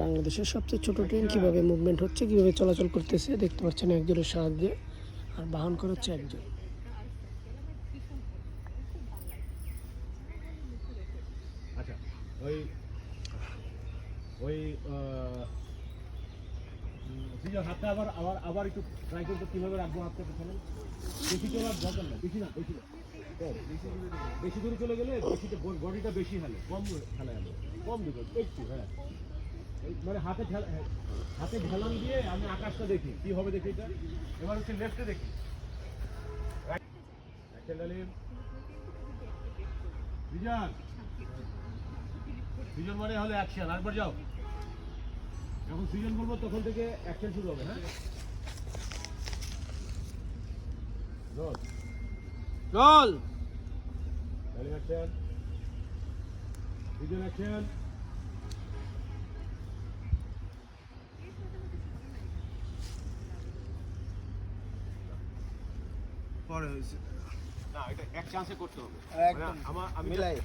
বাংলাদেশের সবচেয়ে ছোট ট্রেন কিভাবে মুভমেন্ট হচ্ছে, কিভাবে চলাচল করতেছে দেখতে পাচ্ছেন একজনের সাহায্যে, আর বাহন করা হচ্ছে একজন। আচ্ছা, ওই ওই হাতটা আবার আবার আবার একটু ট্রাই করতে কিভাবে রাখবো হাতটা পেছনে, বেশি চলার দরকার না, বেশি না, বেশি না, বেশি দূরে চলে গেলে বেশিটা বডিটা বেশি হালে, কম হালে আলো, কম দিবে একটু। হ্যাঁ, মানে হাতে ঢেলান দিয়ে আমি আকাশটা দেখি কি হবে, দেখি এটা। এবার হচ্ছে লেফটে দেখি, সিজন মানে হলে অ্যাকশন। আরেকবার যাও, যখন সিজন বলবো তখন থেকে অ্যাকশন শুরু হবে। হ্যাঁ, রোল অ্যাকশন, সিজন অ্যাকশন। পরে হয়েছে না, এটা এক চান্সে করতে হবে। একদম আমি